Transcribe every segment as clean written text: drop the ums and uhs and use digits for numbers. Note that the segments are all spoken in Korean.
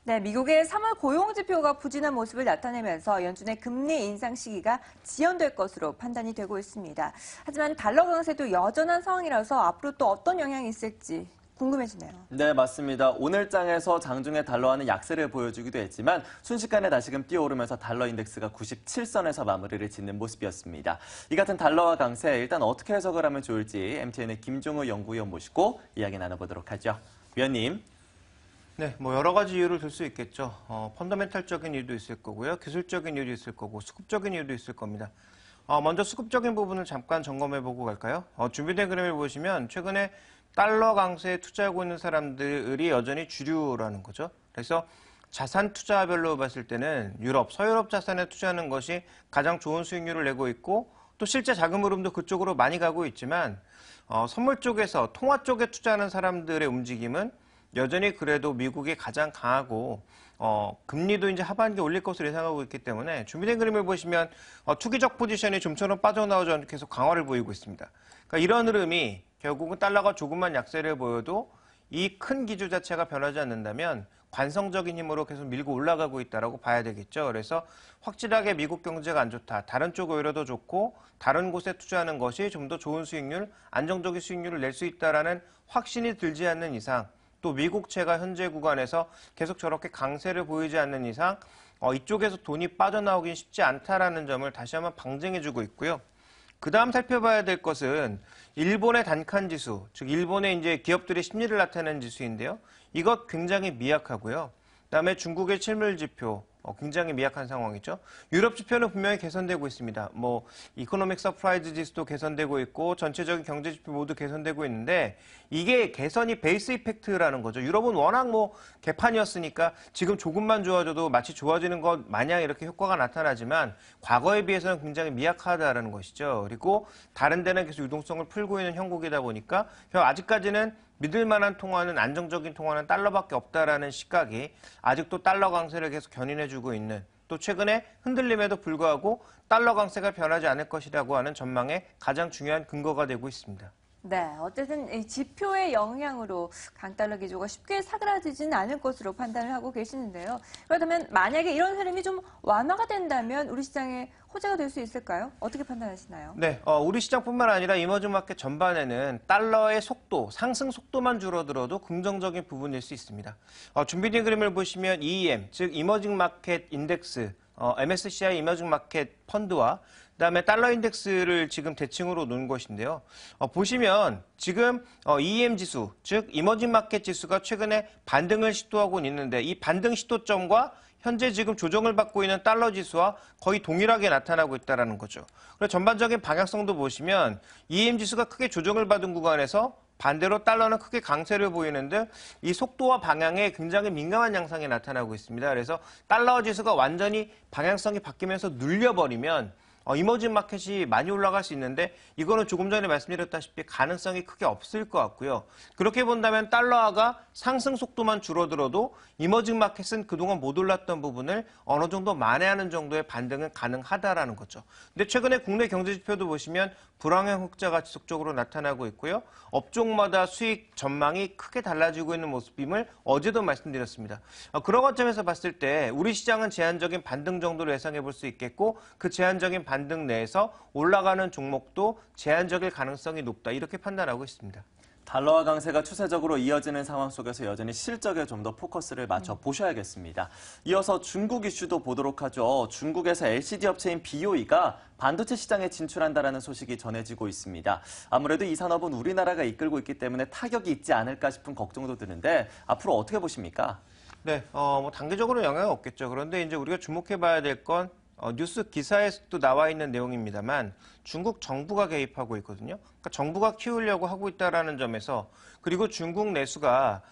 네, 미국의 3월 고용지표가 부진한 모습을 나타내면서 연준의 금리 인상 시기가 지연될 것으로 판단이 되고 있습니다. 하지만 달러 강세도 여전한 상황이라서 앞으로 또 어떤 영향이 있을지 궁금해지네요. 네, 맞습니다. 오늘 장에서 장중에 달러화는 약세를 보여주기도 했지만 순식간에 다시금 뛰어오르면서 달러 인덱스가 97선에서 마무리를 짓는 모습이었습니다. 이 같은 달러화 강세 일단 어떻게 해석을 하면 좋을지 MTN의 김종우 연구위원 모시고 이야기 나눠보도록 하죠. 위원님. 네, 여러 가지 이유를 들 수 있겠죠. 펀더멘탈적인 이유도 있을 거고요. 기술적인 이유도 있을 거고, 수급적인 이유도 있을 겁니다. 먼저 수급적인 부분을 잠깐 점검해보고 갈까요? 준비된 그림을 보시면 최근에 달러 강세에 투자하고 있는 사람들이 여전히 주류라는 거죠. 그래서 자산 투자별로 봤을 때는 유럽, 서유럽 자산에 투자하는 것이 가장 좋은 수익률을 내고 있고 또 실제 자금 흐름도 그쪽으로 많이 가고 있지만 선물 쪽에서 통화 쪽에 투자하는 사람들의 움직임은 여전히 그래도 미국이 가장 강하고 금리도 이제 하반기에 올릴 것으로 예상하고 있기 때문에 준비된 그림을 보시면 투기적 포지션이 좀처럼 빠져나오지 않게 계속 강화를 보이고 있습니다. 그러니까 이런 흐름이 결국은 달러가 조금만 약세를 보여도 이 큰 기조 자체가 변하지 않는다면 관성적인 힘으로 계속 밀고 올라가고 있다라고 봐야 되겠죠. 그래서 확실하게 미국 경제가 안 좋다. 다른 쪽 오히려 더 좋고 다른 곳에 투자하는 것이 좀 더 좋은 수익률, 안정적인 수익률을 낼 수 있다라는 확신이 들지 않는 이상 또 미국채가 현재 구간에서 계속 저렇게 강세를 보이지 않는 이상 이쪽에서 돈이 빠져나오긴 쉽지 않다라는 점을 다시 한번 방증해주고 있고요. 그 다음 살펴봐야 될 것은 일본의 단칸 지수, 즉 일본의 이제 기업들의 심리를 나타내는 지수인데요. 이것 굉장히 미약하고요. 그다음에 중국의 실물 지표 굉장히 미약한 상황이죠. 유럽 지표는 분명히 개선되고 있습니다. 이코노믹 서프라이즈 지수도 개선되고 있고 전체적인 경제 지표 모두 개선되고 있는데 이게 개선이 베이스 이펙트라는 거죠. 유럽은 워낙 개판이었으니까 지금 조금만 좋아져도 마치 좋아지는 것 마냥 이렇게 효과가 나타나지만 과거에 비해서는 굉장히 미약하다는 것이죠. 그리고 다른 데는 계속 유동성을 풀고 있는 형국이다 보니까 아직까지는 믿을 만한 통화는 안정적인 통화는 달러밖에 없다라는 시각이 아직도 달러 강세를 계속 견인해주고 있는 또 최근에 흔들림에도 불구하고 달러 강세가 변하지 않을 것이라고 하는 전망의 가장 중요한 근거가 되고 있습니다. 네, 어쨌든 이 지표의 영향으로 강달러 기조가 쉽게 사그라지지는 않을 것으로 판단을 하고 계시는데요. 그렇다면 만약에 이런 흐름이 좀 완화가 된다면 우리 시장에 호재가 될 수 있을까요? 어떻게 판단하시나요? 네, 우리 시장뿐만 아니라 이머징 마켓 전반에는 달러의 속도, 상승 속도만 줄어들어도 긍정적인 부분일 수 있습니다. 준비된 그림을 보시면 EEM, 즉 이머징 마켓 인덱스, MSCI 이머징 마켓 펀드와 그다음에 달러 인덱스를 지금 대칭으로 놓은 것인데요. 보시면 지금 EM 지수, 즉 이머징 마켓 지수가 최근에 반등을 시도하고 있는데 이 반등 시도점과 현재 지금 조정을 받고 있는 달러 지수와 거의 동일하게 나타나고 있다는 거죠. 그래서 전반적인 방향성도 보시면 EM 지수가 크게 조정을 받은 구간에서 반대로 달러는 크게 강세를 보이는데 이 속도와 방향에 굉장히 민감한 양상이 나타나고 있습니다. 그래서 달러 지수가 완전히 방향성이 바뀌면서 눌려버리면 이머징 마켓이 많이 올라갈 수 있는데 이거는 조금 전에 말씀드렸다시피 가능성이 크게 없을 것 같고요. 그렇게 본다면 달러화가 상승 속도만 줄어들어도 이머징 마켓은 그동안 못 올랐던 부분을 어느 정도 만회하는 정도의 반등은 가능하다라는 거죠. 근데 최근에 국내 경제 지표도 보시면 불황형 흑자가 지속적으로 나타나고 있고요. 업종마다 수익 전망이 크게 달라지고 있는 모습임을 어제도 말씀드렸습니다. 그런 관점에서 봤을 때 우리 시장은 제한적인 반등 정도로 예상해 볼 수 있겠고 그 제한적인 반등 내에서 올라가는 종목도 제한적일 가능성이 높다 이렇게 판단하고 있습니다. 달러화 강세가 추세적으로 이어지는 상황 속에서 여전히 실적에 좀 더 포커스를 맞춰 보셔야겠습니다. 이어서 중국 이슈도 보도록 하죠. 중국에서 LCD 업체인 BOE가 반도체 시장에 진출한다라는 소식이 전해지고 있습니다. 아무래도 이 산업은 우리나라가 이끌고 있기 때문에 타격이 있지 않을까 싶은 걱정도 드는데 앞으로 어떻게 보십니까? 네, 단기적으로 영향은 없겠죠. 그런데 이제 우리가 주목해봐야 될 건 뉴스 기사에서도 나와 있는 내용입니다만 중국 정부가 개입하고 있거든요. 그러니까 정부가 키우려고 하고 있다는 점에서 그리고 중국 내수가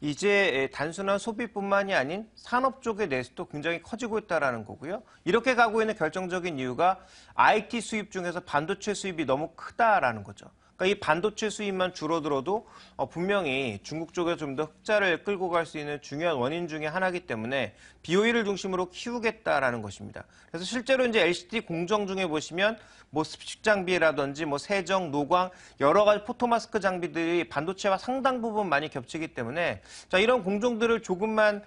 이제 단순한 소비뿐만이 아닌 산업 쪽의 내수도 굉장히 커지고 있다는 거고요. 이렇게 가고 있는 결정적인 이유가 IT 수입 중에서 반도체 수입이 너무 크다라는 거죠. 그러니까 이 반도체 수입만 줄어들어도 분명히 중국 쪽에 좀 더 흑자를 끌고 갈 수 있는 중요한 원인 중에 하나이기 때문에 BOE를 중심으로 키우겠다라는 것입니다. 그래서 실제로 이제 LCD 공정 중에 보시면 뭐 습식 장비라든지 뭐 세정, 노광 여러 가지 포토마스크 장비들이 반도체와 상당 부분 많이 겹치기 때문에 자 이런 공정들을 조금만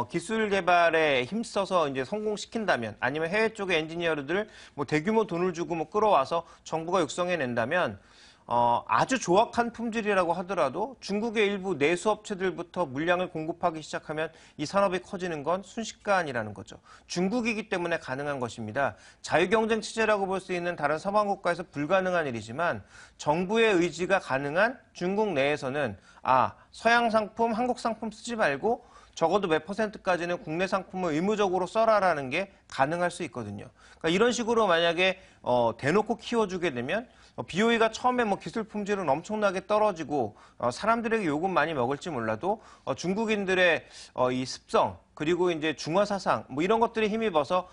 기술 개발에 힘써서 이제 성공시킨다면 아니면 해외 쪽의 엔지니어들을 뭐 대규모 돈을 주고 뭐 끌어와서 정부가 육성해낸다면 아주 조악한 품질이라고 하더라도 중국의 일부 내수 업체들부터 물량을 공급하기 시작하면 이 산업이 커지는 건 순식간이라는 거죠. 중국이기 때문에 가능한 것입니다. 자유경쟁 체제라고 볼 수 있는 다른 서방 국가에서 불가능한 일이지만 정부의 의지가 가능한 중국 내에서는 서양 상품, 한국 상품 쓰지 말고 적어도 몇 %까지는 국내 상품을 의무적으로 써라라는 게 가능할 수 있거든요. 그러니까 이런 식으로 만약에 대놓고 키워주게 되면 BOE가 처음에 뭐 기술 품질은 엄청나게 떨어지고 사람들에게 욕은 많이 먹을지 몰라도 중국인들의 이 습성 그리고 이제 중화 사상 뭐 이런 것들이 힘입어서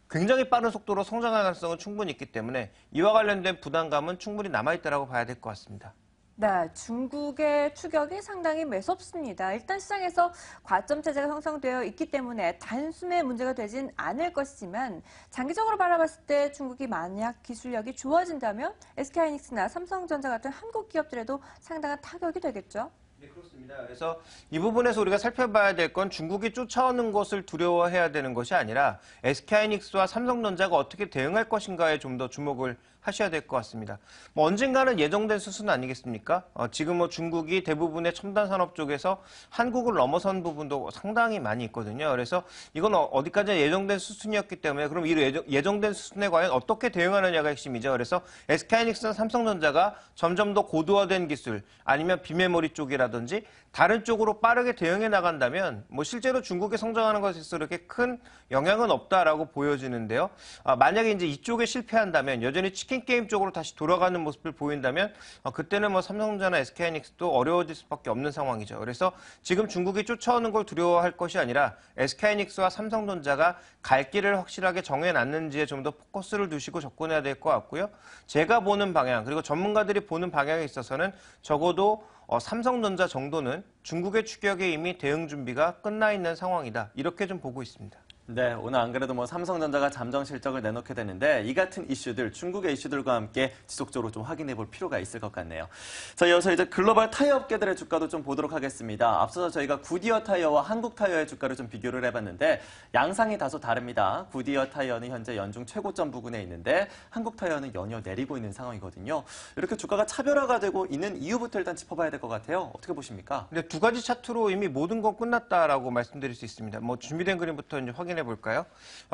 굉장히 빠른 속도로 성장할 가능성은 충분히 있기 때문에 이와 관련된 부담감은 충분히 남아있다고 봐야 될 것 같습니다. 네, 중국의 추격이 상당히 매섭습니다. 일단 시장에서 과점 체제가 형성되어 있기 때문에 단숨에 문제가 되진 않을 것이지만 장기적으로 바라봤을 때 중국이 만약 기술력이 좋아진다면 SK하이닉스나 삼성전자 같은 한국 기업들에도 상당한 타격이 되겠죠. 네, 그렇습니다. 그래서 이 부분에서 우리가 살펴봐야 될 건 중국이 쫓아오는 것을 두려워해야 되는 것이 아니라 SK하이닉스와 삼성전자가 어떻게 대응할 것인가에 좀 더 주목을 하셔야 될 것 같습니다. 뭐 언젠가는 예정된 수순 아니겠습니까? 지금 뭐 중국이 대부분의 첨단 산업 쪽에서 한국을 넘어선 부분도 상당히 많이 있거든요. 그래서 이건 어디까지 예정된 수순이었기 때문에 그럼 이 예정된 수순에 과연 어떻게 대응하느냐가 핵심이죠. 그래서 SK하이닉스나 삼성전자가 점점 더 고도화된 기술 아니면 비메모리 쪽이라든지 다른 쪽으로 빠르게 대응해 나간다면 뭐 실제로 중국이 성장하는 것에 있어서 그렇게 큰 영향은 없다라고 보여지는데요. 만약에 이제 이쪽에 실패한다면 여전히 치킨 게임 쪽으로 다시 돌아가는 모습을 보인다면 그때는 뭐 삼성전자나 SK하이닉스도 어려워질 수밖에 없는 상황이죠. 그래서 지금 중국이 쫓아오는 걸 두려워할 것이 아니라 SK하이닉스와 삼성전자가 갈 길을 확실하게 정해놨는지에 좀 더 포커스를 두시고 접근해야 될 것 같고요. 제가 보는 방향 그리고 전문가들이 보는 방향에 있어서는 적어도 삼성전자 정도는 중국의 추격에 이미 대응 준비가 끝나 있는 상황이다. 이렇게 좀 보고 있습니다. 네, 오늘 안 그래도 뭐 삼성전자가 잠정 실적을 내놓게 되는데 이 같은 이슈들, 중국의 이슈들과 함께 지속적으로 좀 확인해 볼 필요가 있을 것 같네요. 자, 이어서 이제 글로벌 타이어 업계들의 주가도 좀 보도록 하겠습니다. 앞서서 저희가 구디어 타이어와 한국 타이어의 주가를 좀 비교를 해봤는데 양상이 다소 다릅니다. 구디어 타이어는 현재 연중 최고점 부근에 있는데 한국 타이어는 연이어 내리고 있는 상황이거든요. 이렇게 주가가 차별화가 되고 있는 이유부터 일단 짚어봐야 될 것 같아요. 어떻게 보십니까? 근데 두 가지 차트로 이미 모든 건 끝났다라고 말씀드릴 수 있습니다. 뭐 준비된 그림부터 이제 확인해 볼까요?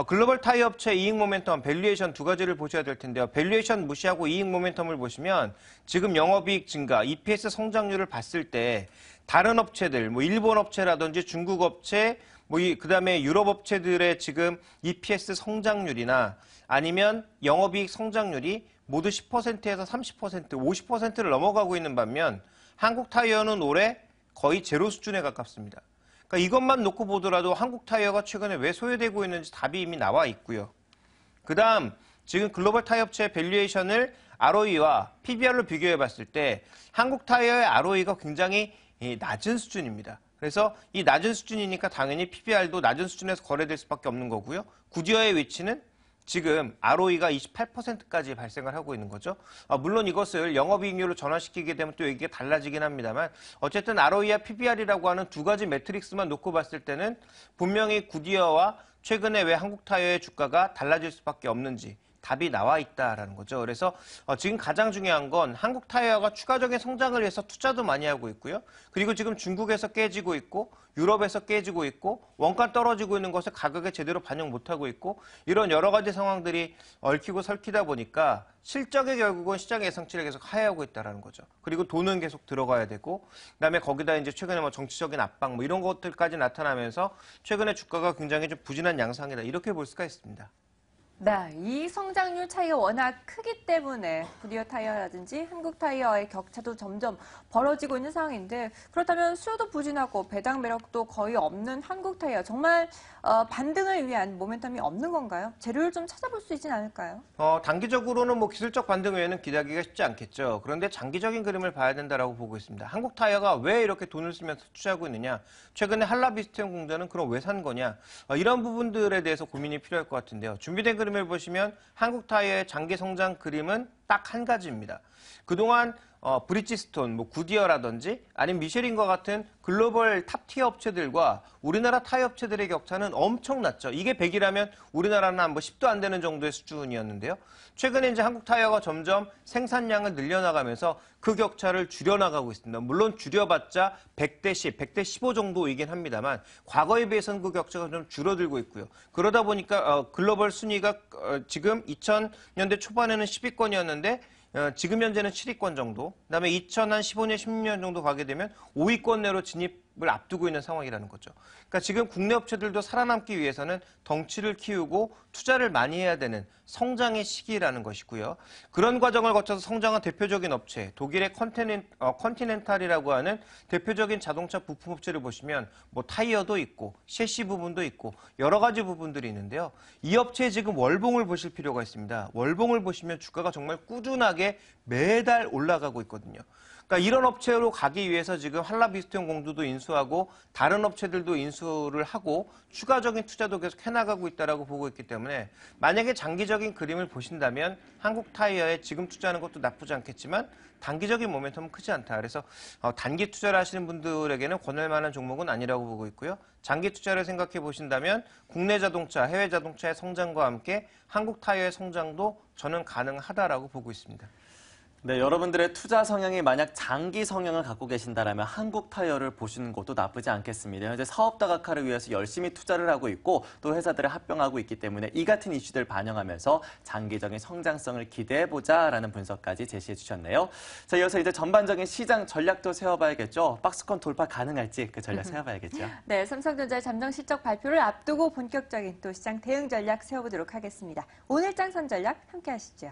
글로벌 타이어 업체 이익 모멘텀, 밸류에이션 두 가지를 보셔야 될 텐데요. 밸류에이션 무시하고 이익 모멘텀을 보시면 지금 영업이익 증가, EPS 성장률을 봤을 때 다른 업체들, 뭐 일본 업체라든지 중국 업체, 그다음에 유럽 업체들의 지금 EPS 성장률이나 아니면 영업이익 성장률이 모두 10%에서 30%, 50%를 넘어가고 있는 반면 한국 타이어는 올해 거의 제로 수준에 가깝습니다. 그러니까 이것만 놓고 보더라도 한국 타이어가 최근에 왜 소외되고 있는지 답이 이미 나와 있고요. 그 다음 지금 글로벌 타이어 업체의 밸류에이션을 ROE와 PBR로 비교해 봤을 때 한국 타이어의 ROE가 굉장히 낮은 수준입니다. 그래서 이 낮은 수준이니까 당연히 PBR도 낮은 수준에서 거래될 수밖에 없는 거고요. 구디어의 위치는 지금 ROE가 28%까지 발생을 하고 있는 거죠. 물론 이것을 영업이익률로 전환시키게 되면 또 이게 달라지긴 합니다만 어쨌든 ROE와 PBR이라고 하는 두 가지 매트릭스만 놓고 봤을 때는 분명히 구디어와 최근에 왜 한국 타이어의 주가가 달라질 수밖에 없는지 답이 나와 있다라는 거죠. 그래서 지금 가장 중요한 건 한국 타이어가 추가적인 성장을 위해서 투자도 많이 하고 있고요. 그리고 지금 중국에서 깨지고 있고 유럽에서 깨지고 있고 원가 떨어지고 있는 것을 가격에 제대로 반영 못하고 있고 이런 여러 가지 상황들이 얽히고 설키다 보니까 실적이 결국은 시장 예상치를 계속 하회하고 있다는 거죠. 그리고 돈은 계속 들어가야 되고 그다음에 거기다 이제 최근에 뭐 정치적인 압박 뭐 이런 것들까지 나타나면서 최근에 주가가 굉장히 좀 부진한 양상이다 이렇게 볼 수가 있습니다. 네, 이 성장률 차이가 워낙 크기 때문에 구디어 타이어라든지 한국 타이어의 격차도 점점 벌어지고 있는 상황인데 그렇다면 수요도 부진하고 배당 매력도 거의 없는 한국 타이어 정말 반등을 위한 모멘텀이 없는 건가요? 재료를 좀 찾아볼 수 있진 않을까요? 단기적으로는 뭐 기술적 반등 외에는 기대하기가 쉽지 않겠죠. 그런데 장기적인 그림을 봐야 된다라고 보고 있습니다. 한국 타이어가 왜 이렇게 돈을 쓰면서 투자하고 있느냐? 최근에 한라비스티온 공장은 그럼 왜 산 거냐? 이런 부분들에 대해서 고민이 필요할 것 같은데요. 준비된 그림을 보시면 한국 타이어의 장기 성장 그림은 딱 한 가지입니다. 그동안 브리지스톤, 구디어라든지 아니면 미쉐린과 같은 글로벌 탑티어 업체들과 우리나라 타이어 업체들의 격차는 엄청났죠. 이게 100이라면 우리나라는 한 10도 안 되는 정도의 수준이었는데요. 최근에 이제 한국 타이어가 점점 생산량을 늘려나가면서 그 격차를 줄여나가고 있습니다. 물론 줄여봤자 100대 10, 100대 15 정도이긴 합니다만 과거에 비해서는 그 격차가 좀 줄어들고 있고요. 그러다 보니까 글로벌 순위가 지금 2000년대 초반에는 10위권이었는데 지금 현재는 7위권 정도, 그다음에 2015년, 16년 정도 가게 되면 5위권 내로 진입을 앞두고 있는 상황이라는 거죠. 그러니까 지금 국내 업체들도 살아남기 위해서는 덩치를 키우고 투자를 많이 해야 되는 성장의 시기라는 것이고요. 그런 과정을 거쳐서 성장한 대표적인 업체, 독일의 컨티넨탈이라고 하는 대표적인 자동차 부품 업체를 보시면 타이어도 있고 셰시 부분도 있고 여러 가지 부분들이 있는데요. 이 업체의 지금 월봉을 보실 필요가 있습니다. 월봉을 보시면 주가가 정말 꾸준하게 매달 올라가고 있거든요. 그러니까 이런 업체로 가기 위해서 지금 한라비스티온 공주도 인수하고 다른 업체들도 인수를 하고 추가적인 투자도 계속 해나가고 있다라고 보고 있기 때문에 만약에 장기적인 그림을 보신다면 한국 타이어에 지금 투자하는 것도 나쁘지 않겠지만 단기적인 모멘텀은 크지 않다. 그래서 단기 투자를 하시는 분들에게는 권할 만한 종목은 아니라고 보고 있고요. 장기 투자를 생각해 보신다면 국내 자동차, 해외 자동차의 성장과 함께 한국 타이어의 성장도 저는 가능하다라고 보고 있습니다. 네, 여러분들의 투자 성향이 만약 장기 성향을 갖고 계신다면 한국 타이어를 보시는 것도 나쁘지 않겠습니다. 현재 사업 다각화를 위해서 열심히 투자를 하고 있고 또 회사들을 합병하고 있기 때문에 이 같은 이슈들 반영하면서 장기적인 성장성을 기대해보자라는 분석까지 제시해 주셨네요. 자, 이어서 이제 전반적인 시장 전략도 세워봐야겠죠. 박스권 돌파 가능할지 그 전략 세워봐야겠죠. 네, 삼성전자의 잠정 실적 발표를 앞두고 본격적인 또 시장 대응 전략 세워보도록 하겠습니다. 오늘 장 선전략 함께 하시죠.